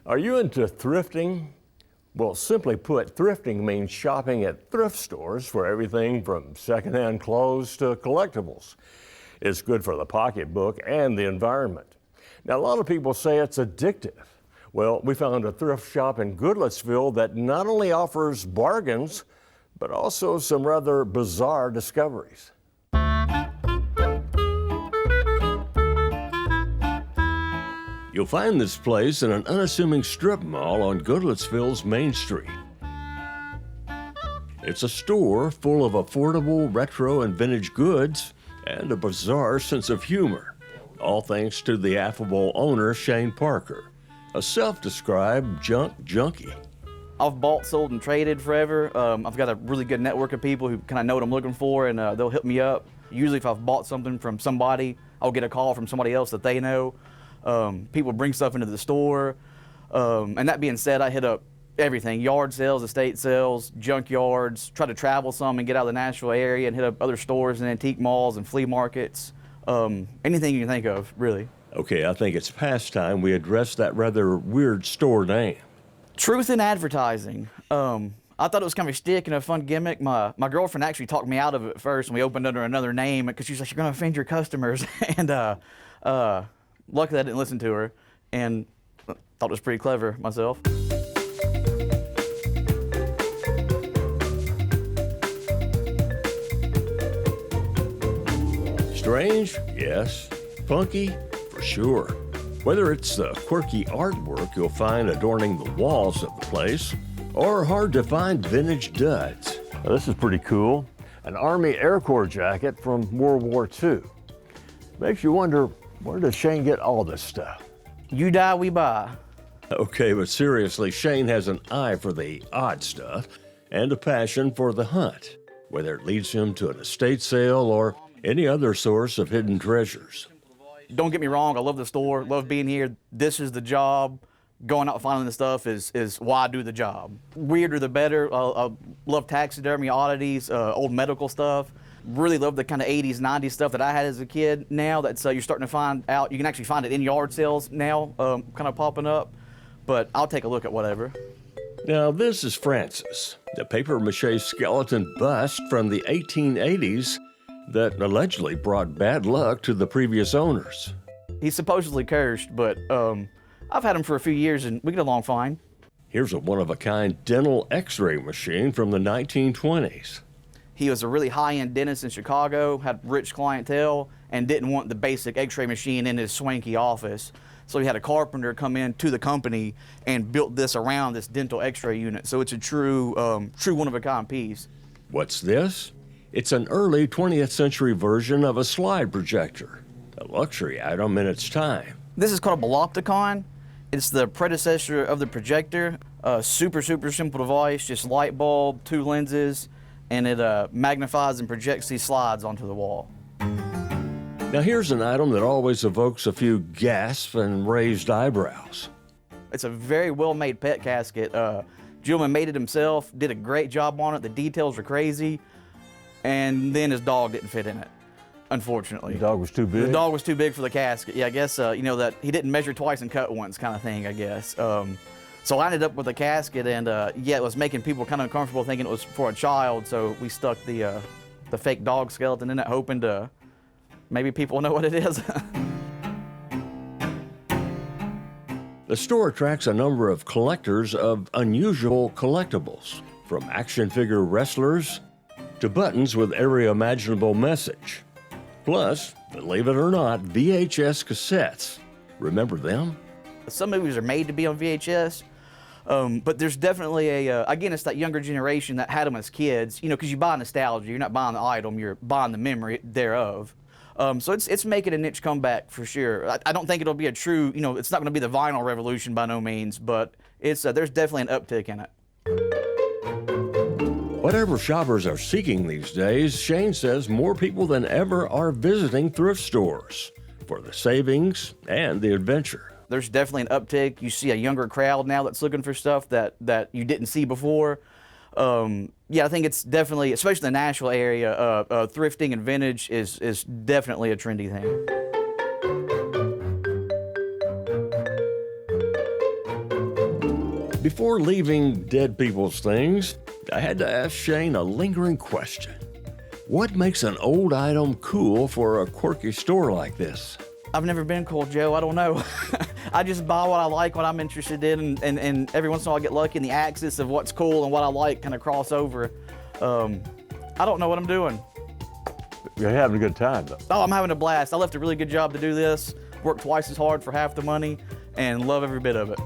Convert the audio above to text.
Are you into thrifting? Well, simply put, thrifting means shopping at thrift stores for everything from secondhand clothes to collectibles. It's good for the pocketbook and the environment. Now, a lot of people say it's addictive. Well, we found a thrift shop in Goodlettsville that not only offers bargains, but also some rather bizarre discoveries. You'll find this place in an unassuming strip mall on Goodlettsville's Main Street. It's a store full of affordable retro and vintage goods and a bizarre sense of humor, all thanks to the affable owner, Shane Parker, a self-described junk junkie. I've bought, sold, and traded forever. I've got a really good network of people who kind of know what I'm looking for, and they'll hit me up. Usually if I've bought something from somebody, I'll get a call from somebody else that they know. People bring stuff into the store. And that being said, I hit up everything: yard sales, estate sales, junk yards, try to travel some and get out of the Nashville area and hit up other stores and antique malls and flea markets. Anything you can think of, really. Okay, I think it's past time we address that rather weird store name. Truth in advertising. I thought it was kind of a shtick and a fun gimmick. My girlfriend actually talked me out of it at first, and we opened under another name because she's like, "You're going to offend your customers." And luckily I didn't listen to her, and thought it was pretty clever myself. Strange? Yes. Funky? For sure. Whether it's the quirky artwork you'll find adorning the walls of the place, or hard to find vintage duds. Now, this is pretty cool. An Army Air Corps jacket from World War II. Makes you wonder, where does Shane get all this stuff? You die, we buy. Okay, but seriously, Shane has an eye for the odd stuff and a passion for the hunt, whether it leads him to an estate sale or any other source of hidden treasures. Don't get me wrong, I love the store, love being here. This is the job. Going out and finding the stuff is why I do the job. Weirder the better. I love taxidermy, oddities, old medical stuff. Really love the kind of 80s, 90s stuff that I had as a kid. Now that's you're starting to find out. You can actually find it in yard sales now, kind of popping up. But I'll take a look at whatever. Now this is Francis, the papier-mâché skeleton bust from the 1880s that allegedly brought bad luck to the previous owners. He's supposedly cursed, but I've had him for a few years and we get along fine. Here's a one-of-a-kind dental x-ray machine from the 1920s. He was a really high-end dentist in Chicago, had rich clientele, and didn't want the basic x-ray machine in his swanky office. So he had a carpenter come in to the company and built this around this dental x-ray unit. So it's a true one-of-a-kind piece. What's this? It's an early 20th century version of a slide projector, a luxury item in its time. This is called a Bolopticon. It's the predecessor of the projector. Super simple device, just light bulb, 2 lenses, and it magnifies and projects these slides onto the wall. Now here's an item that always evokes a few gasps and raised eyebrows. It's a very well-made pet casket. Gentleman made it himself, did a great job on it. The details were crazy, and then his dog didn't fit in it, unfortunately. The dog was too big? The dog was too big for the casket. Yeah, I guess, that he didn't measure twice and cut once kind of thing, I guess. So I ended up with a casket, and it was making people kind of uncomfortable thinking it was for a child, so we stuck the fake dog skeleton in it, hoping to maybe people know what it is. The store attracts a number of collectors of unusual collectibles, from action figure wrestlers to buttons with every imaginable message. Plus, believe it or not, VHS cassettes. Remember them? Some movies are made to be on VHS, but there's definitely again, it's that younger generation that had them as kids, because you buy nostalgia. You're not buying the item, you're buying the memory thereof. So it's making a niche comeback for sure. I don't think it'll be a true, it's not going to be the vinyl revolution by no means, but it's there's definitely an uptick in it. Whatever shoppers are seeking these days, Shane says more people than ever are visiting thrift stores for the savings and the adventure. There's definitely an uptick. You see a younger crowd now that's looking for stuff that you didn't see before. I think it's definitely, especially in the Nashville area, thrifting and vintage is definitely a trendy thing. Before leaving dead people's things, I had to ask Shane a lingering question. What makes an old item cool for a quirky store like this? I've never been cool, Joe. I don't know. I just buy what I like, what I'm interested in, and every once in a while I get lucky and the axis of what's cool and what I like kind of cross over. I don't know what I'm doing. You're having a good time, though. Oh, I'm having a blast. I left a really good job to do this, worked twice as hard for half the money, and love every bit of it.